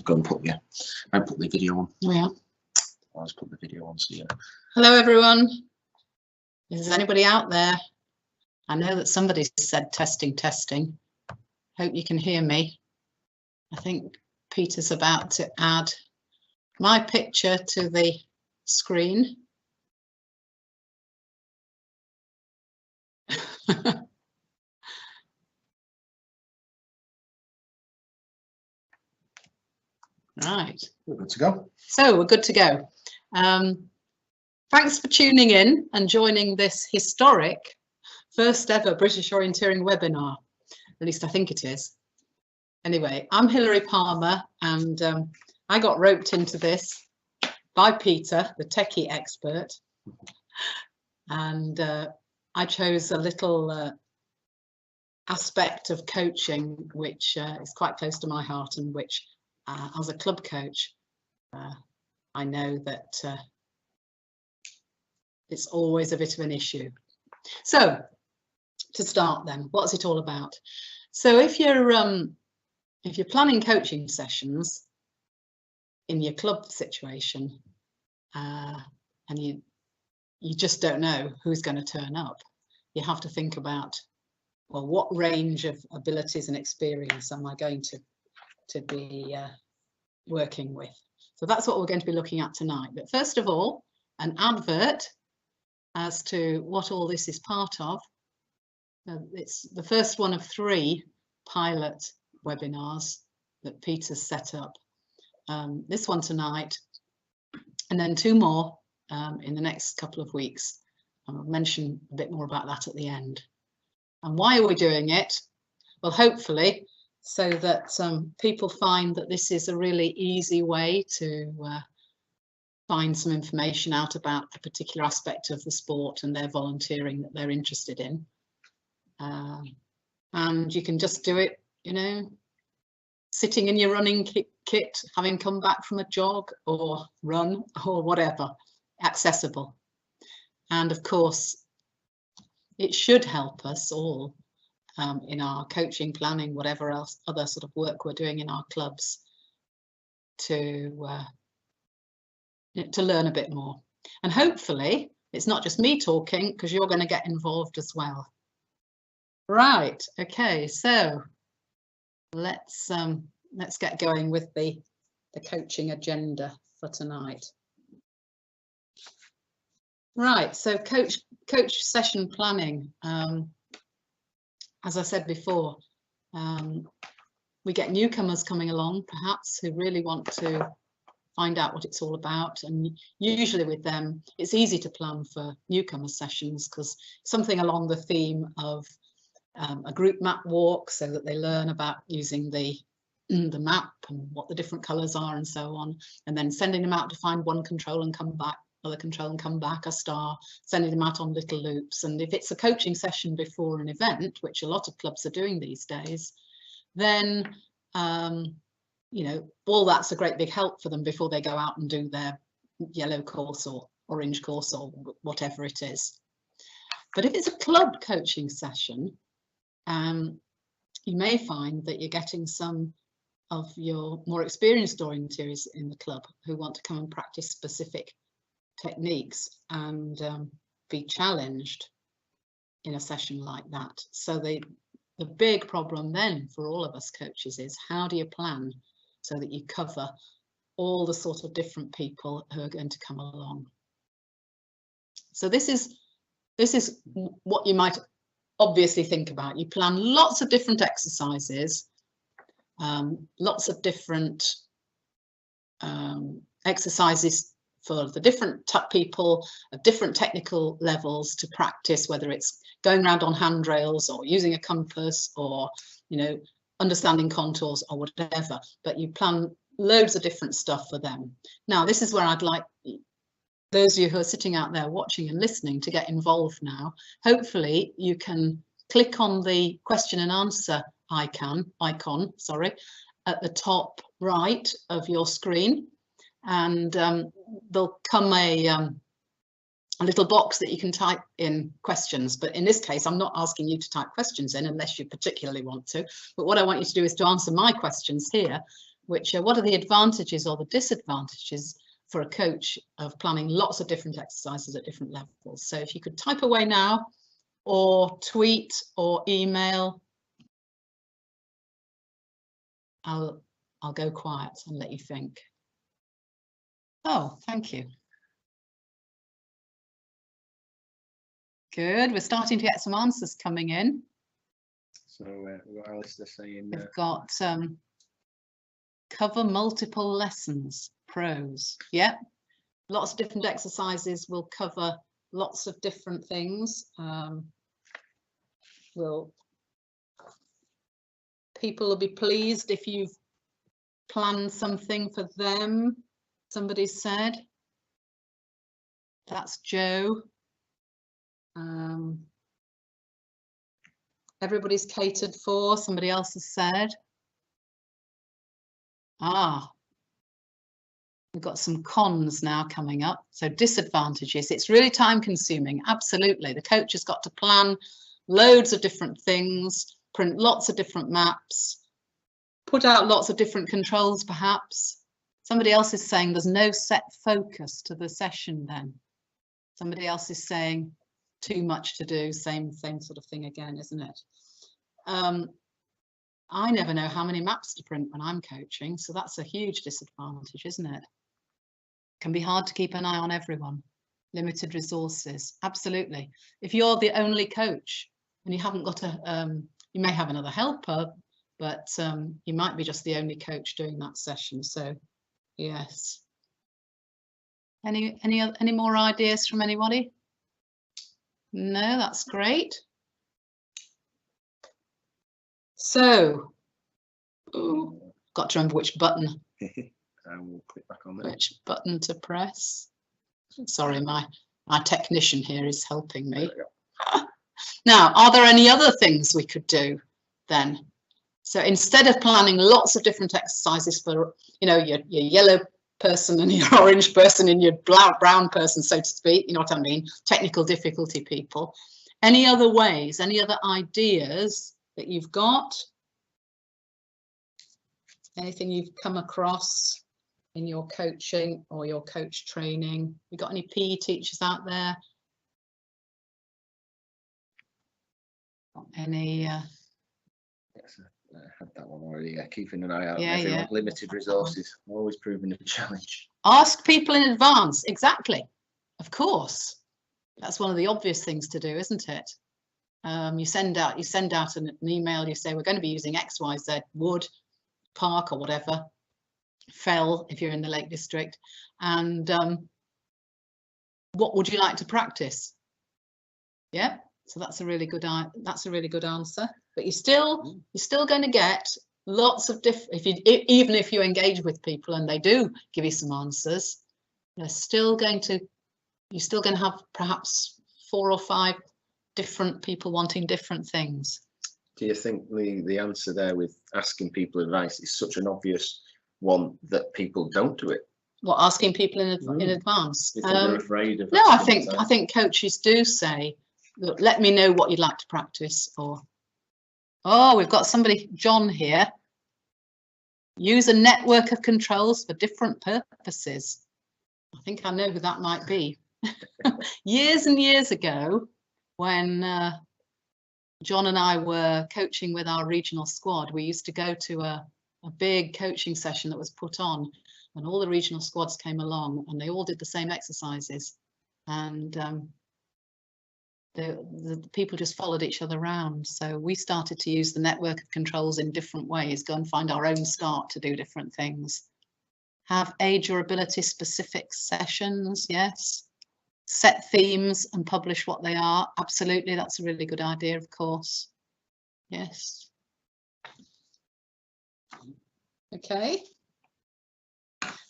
Go and put the video on. Yeah. I'll just put the video on. So yeah. Hello everyone. Is anybody out there? I know that somebody said testing, testing. Hope you can hear me. I think Peter's about to add my picture to the screen. Right. We're good to go. So we're good to go. Thanks for tuning in and joining this historic first ever British Orienteering webinar. At least I think it is. Anyway, I'm Hilary Palmer, and I got roped into this by Peter, the techie expert. And I chose a little aspect of coaching which is quite close to my heart, and which as a club coach I know that it's always a bit of an issue. So to start then, what's it all about? So if you're planning coaching sessions in your club situation and you just don't know who's going to turn up, you have to think about, well, what range of abilities and experience am I going to be working with? So that's what we're going to be looking at tonight. But first of all, an advert as to what all this is part of. It's the first one of 3 pilot webinars that Peter's set up. This one tonight, and then 2 more in the next couple of weeks. I'll mention a bit more about that at the end. And why are we doing it? Well, hopefully so that people find that this is a really easy way to find some information out about a particular aspect of the sport and their volunteering that they're interested in. And you can just do it, you know, sitting in your running kit, having come back from a jog or run or whatever, accessible. And of course, it should help us all in our coaching, planning, whatever else, other sort of work we're doing in our clubs to learn a bit more. And hopefully it's not just me talking, because you're going to get involved as well. Right, okay, so let's get going with the coaching agenda for tonight. Right, so coach session planning. As I said before, we get newcomers coming along, perhaps, who really want to find out what it's all about. And usually with them, it's easy to plan for newcomer sessions, because something along the theme of a group map walk, so that they learn about using the map and what the different colours are and so on, and then sending them out to find one control and come back, other control and come back, a star, sending them out on little loops. And if it's a coaching session before an event, which a lot of clubs are doing these days, then you know, all that's a great big help for them before they go out and do their yellow course or orange course or whatever it is. But if it's a club coaching session, you may find that you're getting some of your more experienced orienteers in the club who want to come and practice specific techniques and be challenged in a session like that. So the big problem then for all of us coaches is, how do you plan so that you cover all the sort of different people who are going to come along? So this is what you might obviously think about. You plan lots of different exercises, lots of different exercises for the different people of different technical levels to practice, whether it's going around on handrails or using a compass or, you know, understanding contours or whatever. But you plan loads of different stuff for them. Now, this is where I'd like those of you who are sitting out there watching and listening to get involved now. Hopefully you can click on the question and answer icon, at the top right of your screen, and there'll come a little box that you can type in questions. But in this case, I'm not asking you to type questions in unless you particularly want to. But what I want you to do is to answer my questions here, which are what are the advantages or the disadvantages for a coach of planning lots of different exercises at different levels. So if you could type away now, or tweet or email, I'll go quiet and let you think. Oh, thank you. Good, we're starting to get some answers coming in. So we've got Alistair saying We've got cover multiple lessons, pros. Yep, lots of different exercises will cover lots of different things. People will be pleased if you've planned something for them, somebody said. That's Joe. Everybody's catered for, somebody else has said. We've got some cons now coming up. So disadvantages, it's really time consuming, absolutely. The coach has got to plan loads of different things, print lots of different maps, put out lots of different controls perhaps. Somebody else is saying there's no set focus to the session then. Somebody else is saying too much to do, same sort of thing again, isn't it? I never know how many maps to print when I'm coaching, so that's a huge disadvantage, isn't it? Can be hard to keep an eye on everyone. Limited resources, absolutely. If you're the only coach and you haven't got you may have another helper, but you might be just the only coach doing that session. So yes. Any more ideas from anybody? No, that's great. So, got to remember which button. I will click back on there. Which button to press? Sorry, my technician here is helping me. Now, are there any other things we could do then? So instead of planning lots of different exercises for, you know, your yellow person and your orange person and your brown person, so to speak, you know what I mean, technical difficulty people, any other ways, any other ideas that you've got? Anything you've come across in your coaching or your coach training? You got any PE teachers out there? Got any? Yes, I had that one already. Yeah, keeping an eye out. Yeah, Everyone, yeah. limited resources, always proving a challenge. Ask people in advance. Exactly. Of course. That's one of the obvious things to do, isn't it? You send out an email. You say we're going to be using X, Y, Z, wood, park, or whatever. Fell if you're in the Lake District, and what would you like to practice? Yeah, so that's a really good answer. But you're still going to get lots of different. Even if you engage with people and they do give you some answers, you're still going to have perhaps 4 or 5 different people wanting different things. Do you think the answer there with asking people advice is such an obvious one that people don't do it? What, asking people in advance? You think they're afraid of? No, I think coaches do say, look, let me know what you'd like to practice. Or, oh, we've got somebody, John here. Use a network of controls for different purposes. I think I know who that might be. Years and years ago, when John and I were coaching with our regional squad, we used to go to a big coaching session that was put on, and all the regional squads came along and they all did the same exercises, and the people just followed each other around. So we started to use the network of controls in different ways, go and find our own start to do different things. Have age or ability specific sessions, yes. Set themes and publish what they are, absolutely, that's a really good idea, of course. Yes. Okay.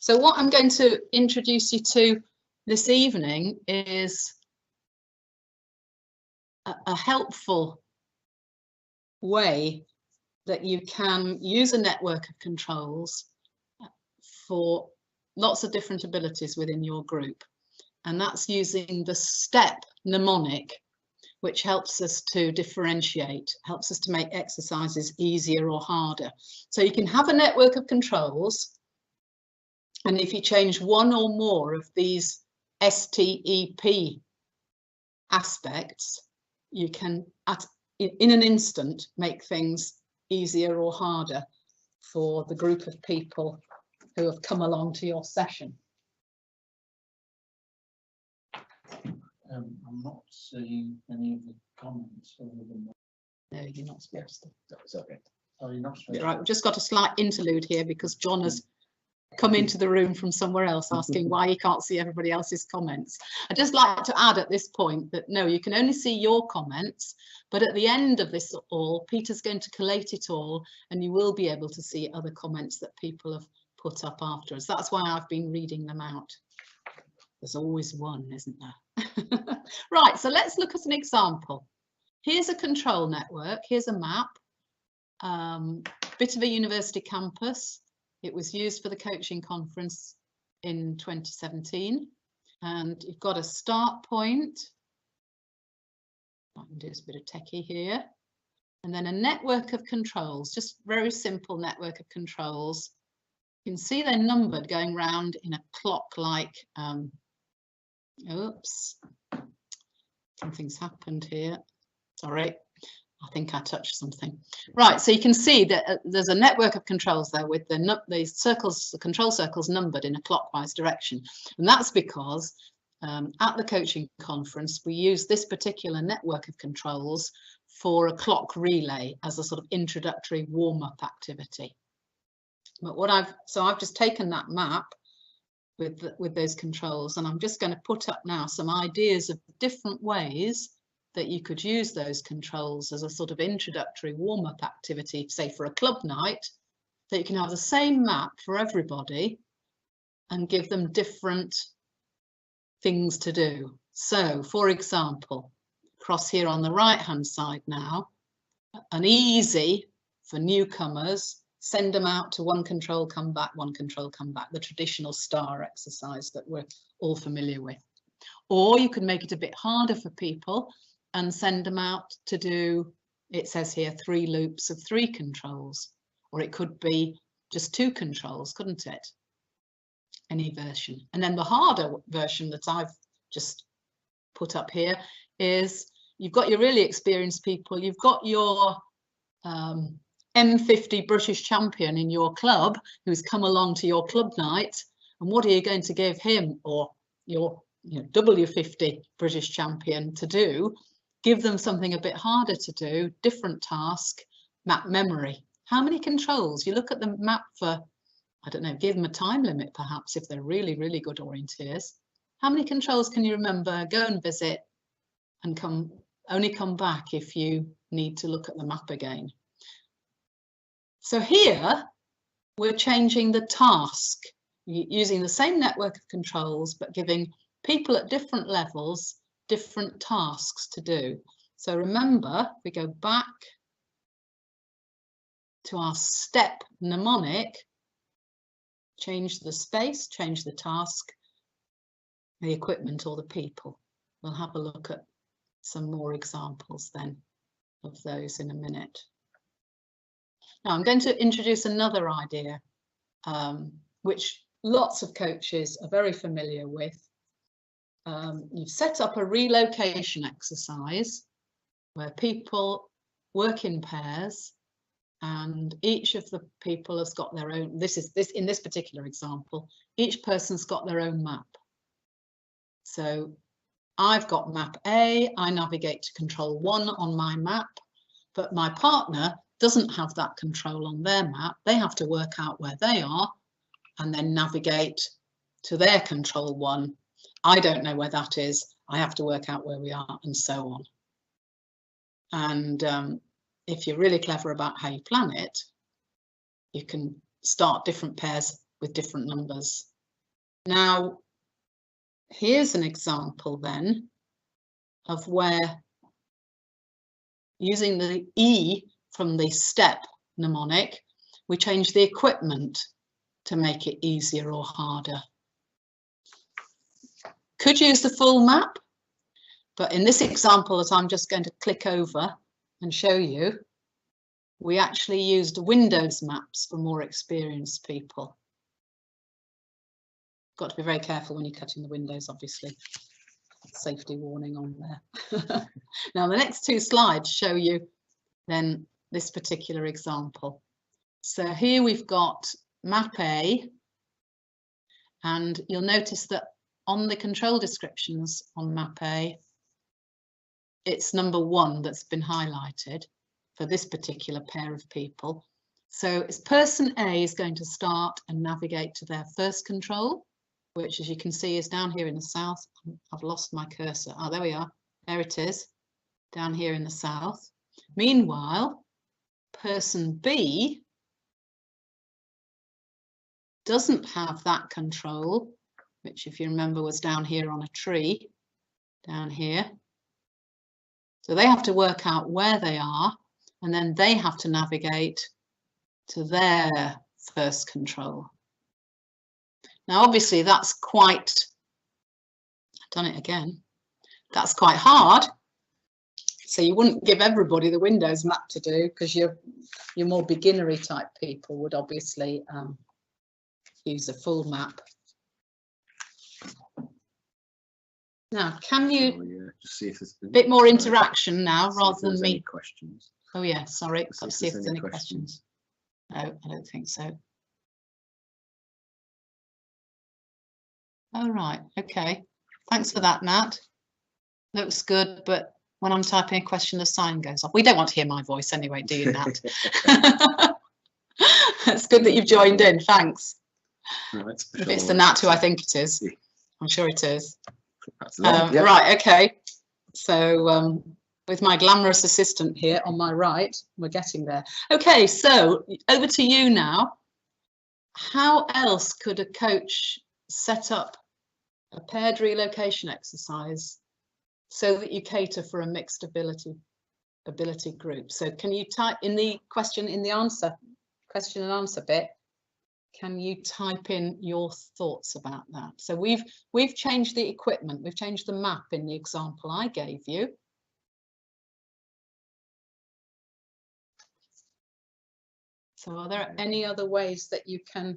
So what I'm going to introduce you to this evening is a helpful way that you can use a network of controls for lots of different abilities within your group. And that's using the step mnemonic which helps us to differentiate, helps us to make exercises easier or harder. So you can have a network of controls, and if you change one or more of these STEP aspects, you can, in an instant, make things easier or harder for the group of people who have come along to your session. I'm not seeing any of the comments other than that. No, you're not supposed to. That's okay. Oh, you're not supposed Right, we've just got a slight interlude here because John has come into the room from somewhere else asking why he can't see everybody else's comments. I'd just like to add at this point that no, you can only see your comments, but at the end of this all, Peter's going to collate it all and you will be able to see other comments that people have put up after us. That's why I've been reading them out. There's always one, isn't there? Right, so let's look at an example. Here's a control network, here's a map, bit of a university campus. It was used for the coaching conference in 2017. And you've got a start point. I can do a bit of techie here. And then a network of controls, just very simple network of controls. You can see they're numbered going round in a clock-like, oops, something's happened here. Sorry. I think I touched something. Right, so you can see that there's a network of controls there with the circles, the control circles numbered in a clockwise direction. And that's because at the coaching conference, we use this particular network of controls for a clock relay as a sort of introductory warm-up activity. But I've just taken that map with those controls, and I'm just going to put up now some ideas of different ways that you could use those controls as a sort of introductory warm-up activity, say for a club night, that you can have the same map for everybody and give them different things to do. So, for example, across here on the right-hand side now, an easy for newcomers, send them out to one control, come back, one control, come back, the traditional STAR exercise that we're all familiar with. Or you could make it a bit harder for people and send them out to do, it says here, 3 loops of 3 controls, or it could be just 2 controls, couldn't it? Any version. And then the harder version that I've just put up here is you've got your really experienced people, you've got your M50 British champion in your club who's come along to your club night, and what are you going to give him or your W50 British champion to do? Give them something a bit harder to do, different task, map memory. How many controls? You look at the map for, I don't know, give them a time limit perhaps if they're really, really good orienteers. How many controls can you remember? Go and visit and only come back if you need to look at the map again. So here we're changing the task, using the same network of controls, but giving people at different levels different tasks to do. So remember, we go back to our step mnemonic, change the space, change the task, the equipment or the people. We'll have a look at some more examples then of those in a minute. Now I'm going to introduce another idea, which lots of coaches are very familiar with. You've set up a relocation exercise where people work in pairs and each of the people has got their own, in this particular example, each person's got their own map. So I've got map A, I navigate to control 1 on my map, but my partner doesn't have that control on their map. They have to work out where they are and then navigate to their control 1. I don't know where that is. I have to work out where we are, and so on. And if you're really clever about how you plan it, you can start different pairs with different numbers. Now, here's an example then of where using the E from the step mnemonic, we change the equipment to make it easier or harder. Could use the full map, But in this example that I'm just going to click over and show you, we actually used Windows maps for more experienced people. Got to be very careful when you're cutting the windows, obviously. Safety warning on there. Now the next two slides show you then this particular example. So here we've got map A, and you'll notice that on the control descriptions on map A, it's number 1 that's been highlighted for this particular pair of people. So it's person A is going to start and navigate to their first control, which, as you can see, is down here in the south. I've lost my cursor. Oh, there we are. There it is, down here in the south. Meanwhile, person B doesn't have that control, which, if you remember, was down here on a tree, down here. So they have to work out where they are, and then they have to navigate to their first control. Now, obviously, that's quite, I've done it again, that's quite hard. So you wouldn't give everybody the Windows map to do, because your more beginnery type people would obviously use a full map. Now, can you, just see if there's a bit more interaction now rather than me. Questions. Oh yeah, sorry, let's see if there's any questions. No, I don't think so. Oh, right, okay. Thanks for that, Nat. Looks good, but when I'm typing a question, the sign goes off. We don't want to hear my voice anyway, do you, Nat? It's good that you've joined in, thanks. Right, If it's the Nat who I think it is, I'm sure it is. Yep. Right, okay. So with my glamorous assistant here on my right, we're getting there. Okay, so over to you now. How else could a coach set up a paired relocation exercise so that you cater for a mixed ability group? So can you type in the question and answer bit, can you type in your thoughts about that? So we've changed the equipment, we've changed the map in the example I gave you. So are there any other ways that you can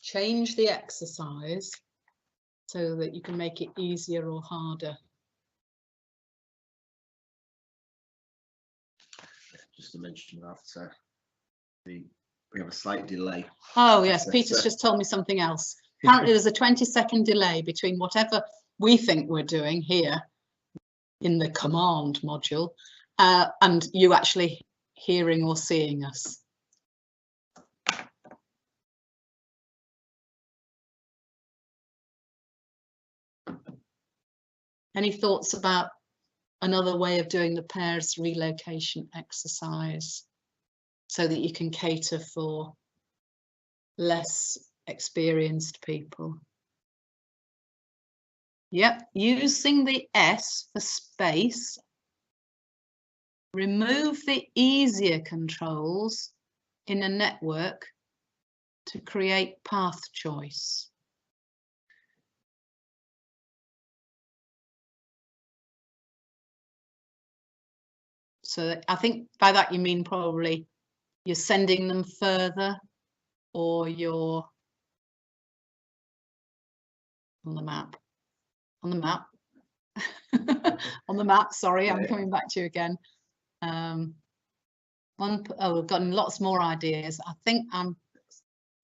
change the exercise so that you can make it easier or harder? Just to mention that we have a slight delay. Oh yes, Peter's just told me something else. Apparently there's a 20-second delay between whatever we think we're doing here in the command module and you actually hearing or seeing us. Any thoughts about another way of doing the pairs relocation exercise so that you can cater for less experienced people? Yep, using the S for space. Remove the easier controls in a network to create path choice. So I think by that you mean probably you're sending them further, or you're on the map. On the map. On the map, sorry, I'm coming back to you again. We've gotten lots more ideas. I think I'm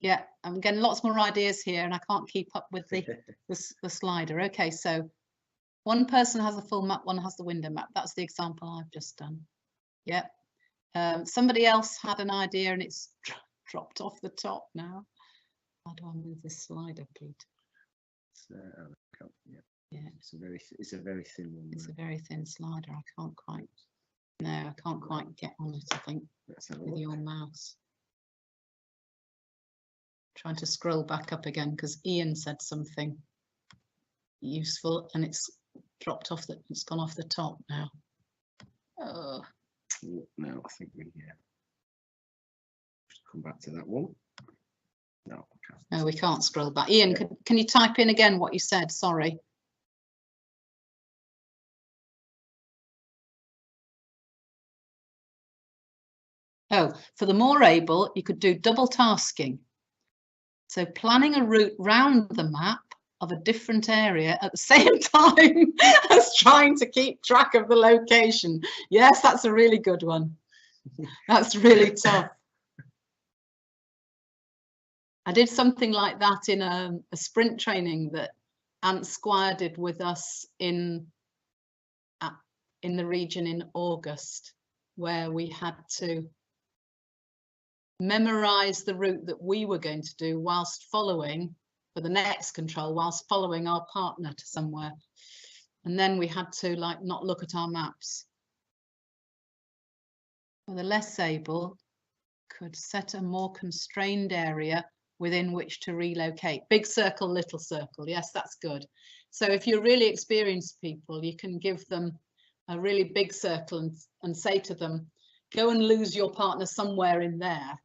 getting lots more ideas here, and I can't keep up with the slider. Okay, so one person has a full map, one has the window map. That's the example I've just done. Yeah. Somebody else had an idea and it's dropped off the top now. How do I move this slider, Pete? Yeah, it's a very thin one. It's a very thin slider. I can't quite get on it, I think, with your mouse. Trying to scroll back up again because Ian said something useful and it's dropped off, it's gone off the top now. No, I think we just come back to that one. No, we can't. No, we can't scroll back. Ian, can you type in again what you said? Sorry. Oh, for the more able, you could do double tasking. So planning a route round the map of a different area at the same time as trying to keep track of the location. Yes, that's a really good one. That's really tough. I did something like that in a sprint training that Ant Squire did with us in the region in August, where we had to memorize the route that we were going to do whilst following for the next control, whilst following our partner to somewhere. And then we had to like not look at our maps. For the less able, could set a more constrained area within which to relocate. Big circle, little circle. Yes, that's good. So if you're really experienced people, you can give them a really big circle and say to them, go and lose your partner somewhere in there.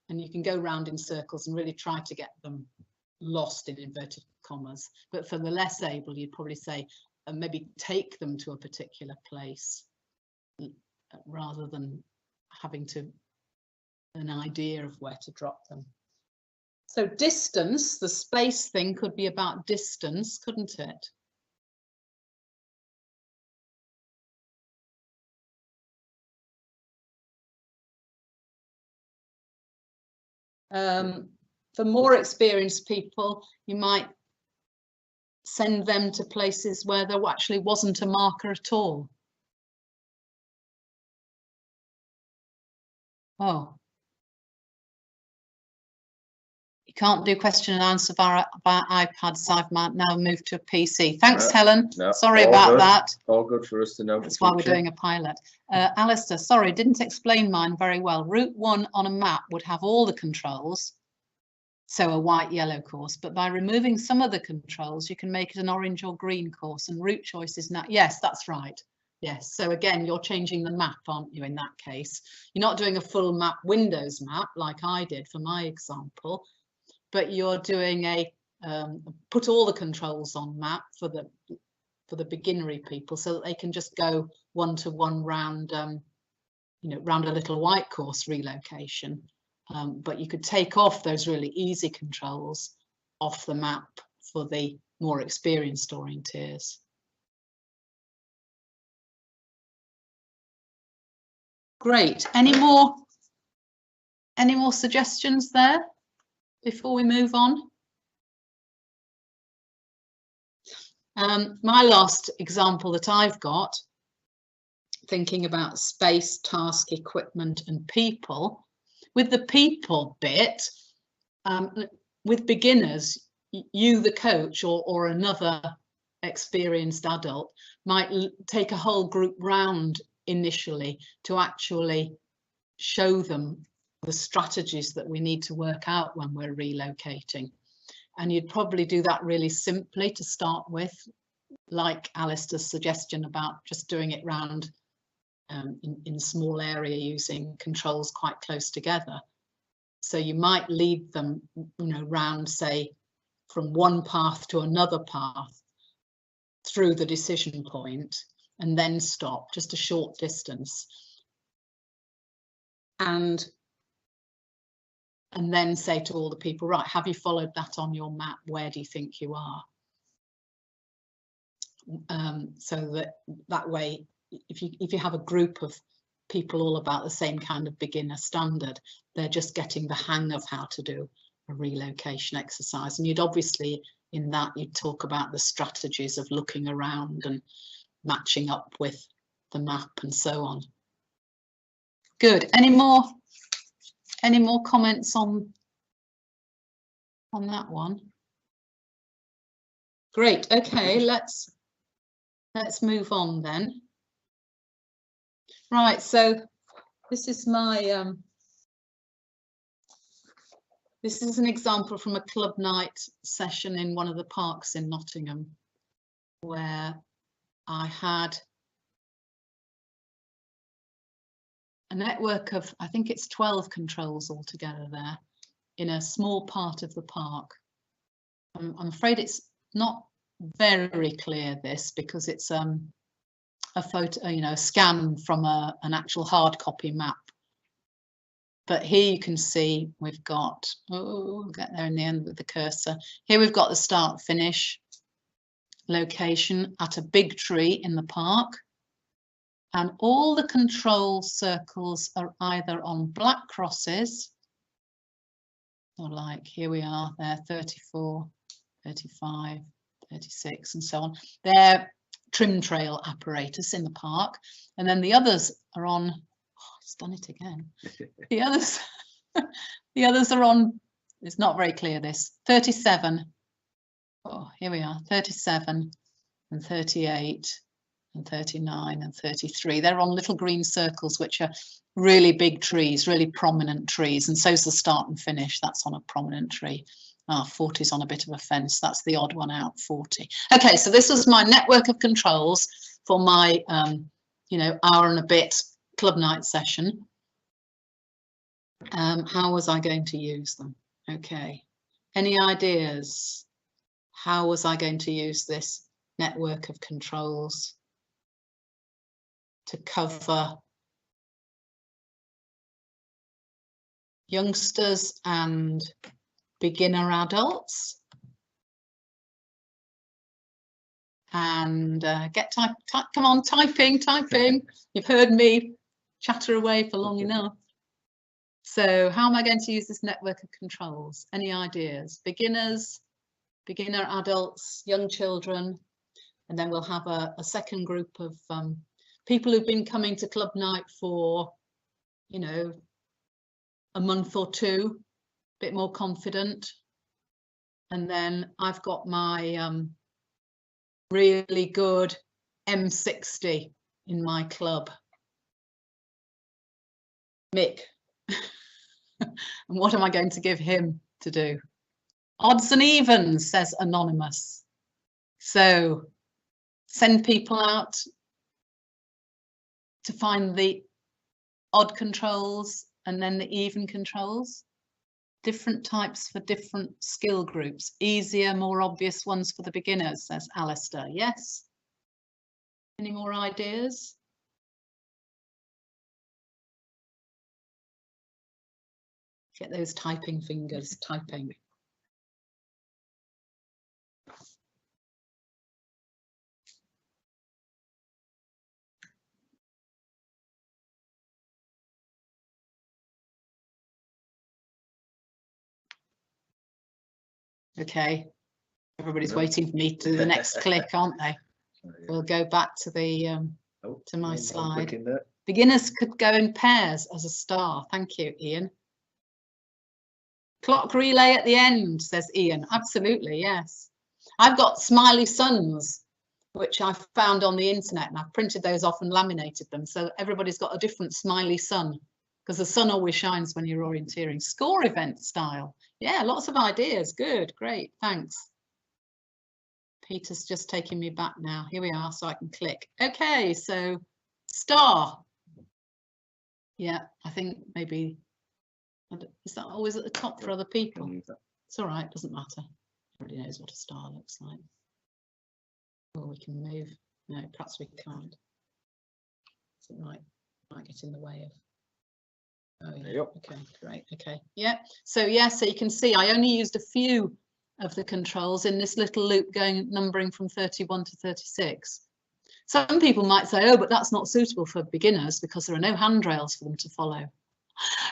And you can go round in circles and really try to get them lost in inverted commas. But for the less able, you'd probably say, maybe take them to a particular place rather than having an idea of where to drop them. So distance, the space thing could be about distance, couldn't it? For more experienced people, you might send them to places where there actually wasn't a marker at all. Oh. You can't do question and answer via iPad, so I've now moved to a PC. Thanks, Helen. No, sorry all about good. that. All good for us to know. That's why we're doing a pilot. Alistair, sorry, didn't explain mine very well. Route 1 on a map would have all the controls, so a white-yellow course, but by removing some of the controls, you can make it an orange or green course, and route choice is now, yes, that's right. Yes, so again, you're changing the map, aren't you, in that case? You're not doing a full map, Windows map, like I did for my example, but you're doing a put all the controls on map for the beginnery people, so that they can just go one-to-one round, you know, round a little white course relocation. But you could take off those really easy controls off the map for the more experienced orienteers. Great. Any more suggestions there before we move on? My last example that I've got, thinking about space, task, equipment and people. With the people bit, with beginners, you, the coach, or another experienced adult might take a whole group round initially to actually show them the strategies that we need to work out when we're relocating. And you'd probably do that really simply to start with, like Alistair's suggestion about just doing it round in small area using controls quite close together. So you might lead them, you know, round, say, from one path to another path through the decision point and then stop just a short distance. And then say to all the people, right, have you followed that on your map? Where do you think you are? So that way, if you have a group of people all about the same kind of beginner standard, they're just getting the hang of how to do a relocation exercise. And you'd obviously, in that, you'd talk about the strategies of looking around and matching up with the map and so on. Good. Any more comments on that one? Great. Okay, let's move on then. Right, so this is my this is an example from a club night session in one of the parks in Nottingham, where I had a network of, I think it's 12 controls altogether there in a small part of the park. I'm afraid it's not very clear, this, because it's a photo, you know, a scan from an actual hard copy map. But here you can see we've got, oh, we'll get there in the end with the cursor. Here we've got the start finish location at a big tree in the park. And all the control circles are either on black crosses, or like here we are, there 34, 35, 36 and so on. They're trim trail apparatus in the park. And then the others are on, oh, it's done it again. The others, the others are on, it's not very clear this, 37. Oh, here we are, 37 and 38 and 39 and 33. They're on little green circles, which are really big trees, really prominent trees. And so's the start and finish. That's on a prominent tree. 40 is on a bit of a fence. That's the odd one out, 40. Okay, so this was my network of controls for my, you know, hour and a bit club night session. How was I going to use them? Okay, any ideas? How was I going to use this network of controls to cover youngsters and beginner adults? And come on, typing. You've heard me chatter away for long enough. So how am I going to use this network of controls? Any ideas? Beginners, beginner adults, young children, and then we'll have a second group of people who've been coming to club night for, you know, a month or two, a bit more confident. And then I've got my really good M60 in my club, Mick. And what am I going to give him to do? Odds and evens, says Anonymous. So send people out to find the odd controls and then the even controls. Different types for different skill groups. Easier, more obvious ones for the beginners, says Alistair. Yes? Any more ideas? Get those typing fingers typing. Okay, everybody's waiting for me to do the next click, aren't they? We'll go back to the to my slide. Beginners could go in pairs as a star. Thank you, Ian. Clock relay at the end, says Ian. Absolutely, yes. I've got smiley suns, which I found on the internet, and I've printed those off and laminated them. So everybody's got a different smiley sun, because the sun always shines when you're orienteering. Score event style. Yeah, lots of ideas. Good, great, thanks. Peter's just taking me back now. Here we are, so I can click. Okay, so star. Yeah, I think maybe, is that always at the top for other people? It's all right, doesn't matter. Everybody knows what a star looks like. Or we can move. No, perhaps we can't. So it might get in the way of. Oh yeah. Yep. Okay, great. Okay, yeah. So yeah, so you can see I only used a few of the controls in this little loop going numbering from 31 to 36. Some people might say, oh, but that's not suitable for beginners because there are no handrails for them to follow.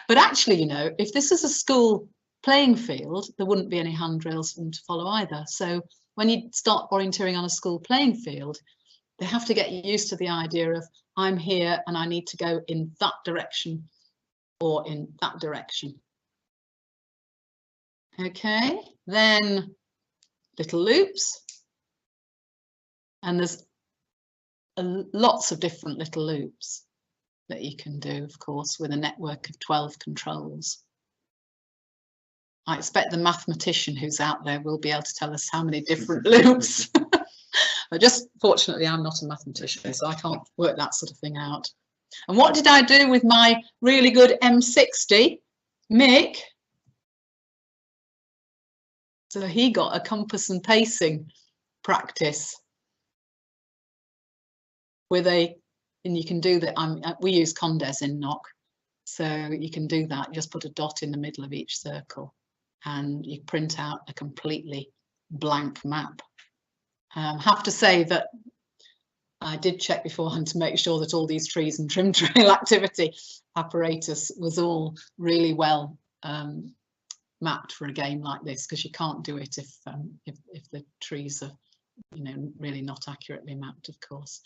But actually, you know, if this is a school playing field, there wouldn't be any handrails for them to follow either. So when you start orienteering on a school playing field, they have to get used to the idea of I'm here and I need to go in that direction or in that direction. Okay, then little loops. And there's lots of different little loops that you can do, of course, with a network of 12 controls. I expect the mathematician who's out there will be able to tell us how many different loops. But just fortunately, I'm not a mathematician, so I can't work that sort of thing out. And what did I do with my really good M60? Mick. So he got a compass and pacing practice with a, and you can do that. We use Condes in NOC. So you can do that. You just put a dot in the middle of each circle and you print out a completely blank map. Have to say that I did check beforehand to make sure that all these trees and trim trail activity apparatus was all really well mapped for a game like this, because you can't do it if the trees are, you know, really not accurately mapped, of course.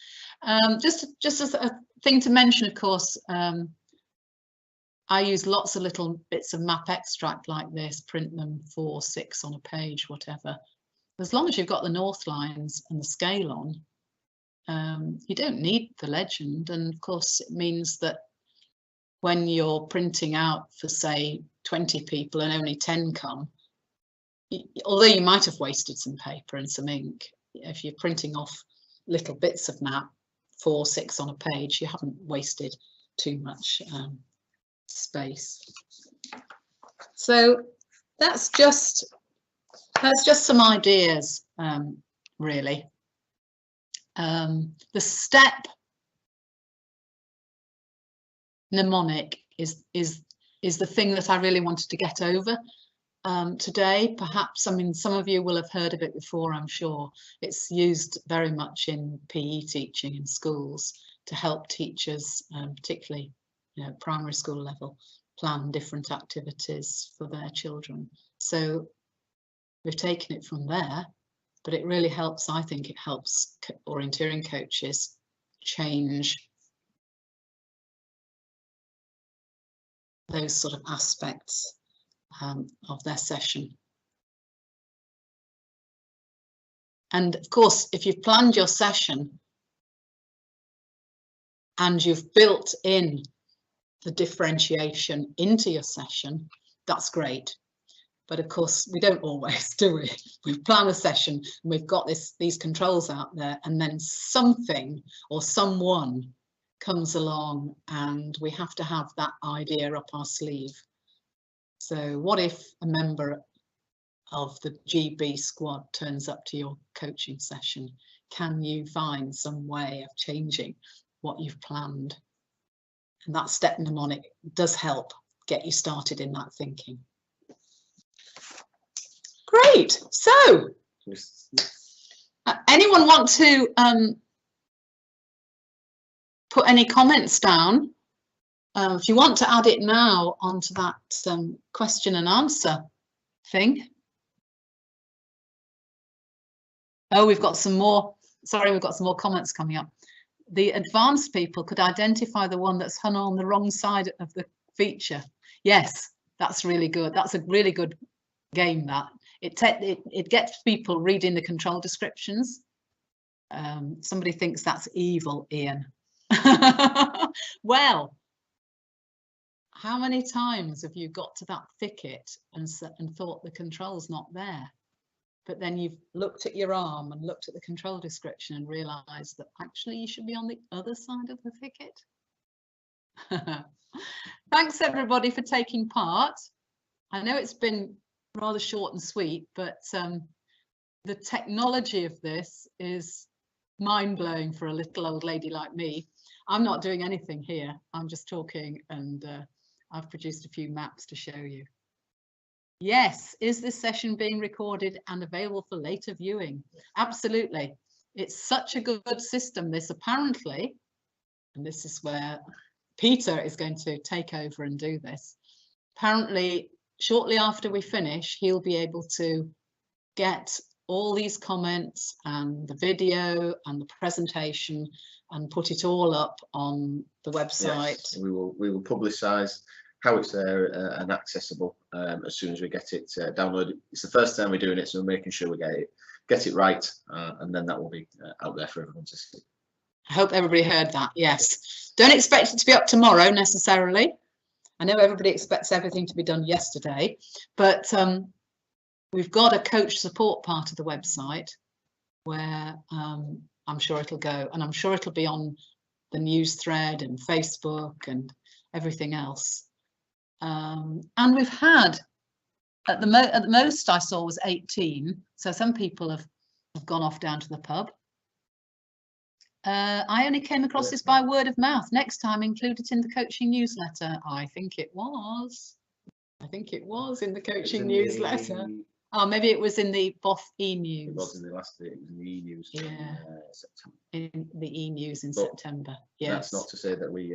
Just as a thing to mention, of course, I use lots of little bits of map extract like this, print them 4, 6 on a page, whatever. As long as you've got the north lines and the scale on, you don't need the legend. And of course, it means that when you're printing out for, say, 20 people and only 10 come, although you might have wasted some paper and some ink, if you're printing off little bits of map, 4, 6 on a page, you haven't wasted too much space. So that's just some ideas, really. The step mnemonic is the thing that I really wanted to get over today. Perhaps, I mean, some of you will have heard of it before, I'm sure. It's used very much in PE teaching in schools to help teachers, particularly, you know, primary school level, plan different activities for their children. So we've taken it from there, but it really helps. I think it helps orienteering coaches change those sort of aspects of their session. And of course, if you've planned your session and you've built in the differentiation into your session, that's great. But of course, we don't always, do we? We plan a session and we've got these controls out there, and then something or someone comes along and we have to have that idea up our sleeve. So what if a member of the GB squad turns up to your coaching session? Can you find some way of changing what you've planned? And that step mnemonic does help get you started in that thinking. Great. So anyone want to put any comments down? If you want to add it now onto that question and answer thing. Oh, we've got some more. Sorry, we've got some more comments coming up. The advanced people could identify the one that's hung on the wrong side of the feature. Yes, that's really good. That's a really good game, that. It gets people reading the control descriptions. Somebody thinks that's evil, Ian. Well, how many times have you got to that thicket and thought the control's not there? But then you've looked at your arm and looked at the control description and realised that actually you should be on the other side of the thicket. Thanks everybody for taking part. I know it's been rather short and sweet, but the technology of this is mind-blowing for a little old lady like me. I'm not doing anything here. I'm just talking, and I've produced a few maps to show you. Yes, is this session being recorded and available for later viewing? Absolutely. It's such a good system, this, apparently, and this is where Peter is going to take over and do this. Apparently, shortly after we finish, he'll be able to get all these comments and the video and the presentation and put it all up on the website. Yes, we will publicise how it's there and accessible as soon as we get it downloaded. It's the first time we're doing it, so we're making sure we get it right, and then that will be out there for everyone to see. I hope everybody heard that. Yes, don't expect it to be up tomorrow necessarily. I know everybody expects everything to be done yesterday, but we've got a coach support part of the website where I'm sure it'll go, and I'm sure it'll be on the news thread and Facebook and everything else. And we've had, at the most I saw was 18, so some people have gone off down to the pub. I only came across this by word of mouth. Next time, include it in the coaching newsletter. I think it was. I think it was in the coaching newsletter. Oh, maybe it was in the BOF e-news. It was in the last. It was in the e-news. Yeah. In, September. In the e-news in But September. Yes. That's not to say that we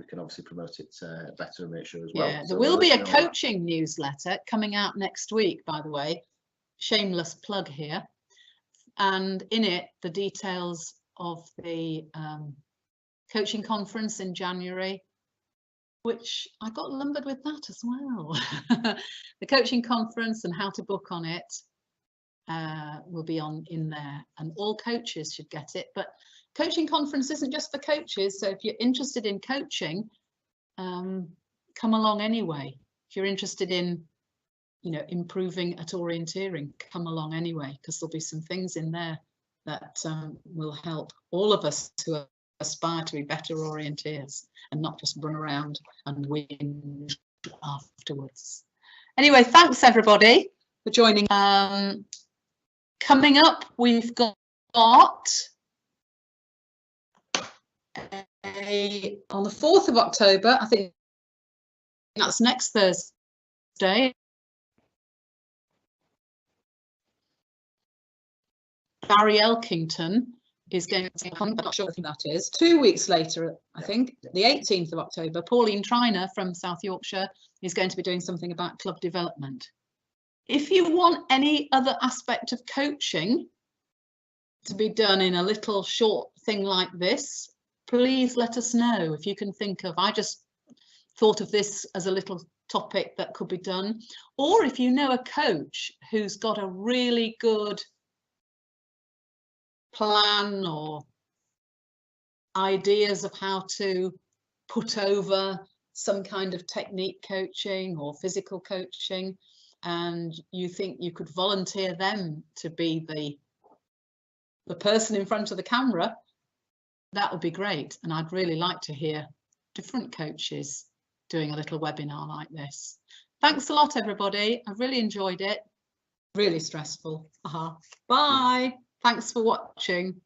can obviously promote it better and make sure as well. Yeah, So there will be a let you know coaching newsletter coming out next week, by the way. Shameless plug here. And in it, the details of the coaching conference in January, which I got lumbered with that as well. The coaching conference and how to book on it will be in there, and all coaches should get it. But coaching conference isn't just for coaches, so if you're interested in coaching, come along anyway. If you're interested in, you know, improving at orienteering, come along anyway, because there'll be some things in there that will help all of us to aspire to be better orienteers and not just run around and win afterwards. Anyway, thanks everybody for joining. Coming up, we've got on the 4th of October, I think that's next Thursday, Barry Elkington is going to, I'm not sure who that is. 2 weeks later, I think, the 18th of October, Pauline Triner from South Yorkshire is going to be doing something about club development. If you want any other aspect of coaching to be done in a little short thing like this, please let us know if you can think of. I just thought of this as a little topic that could be done. Or if you know a coach who's got a really good plan or ideas of how to put over some kind of technique coaching or physical coaching, and you think you could volunteer them to be the person in front of the camera, that would be great. And I'd really like to hear different coaches doing a little webinar like this. Thanks a lot, everybody. I've really enjoyed it. Really stressful. Bye. Thanks for watching.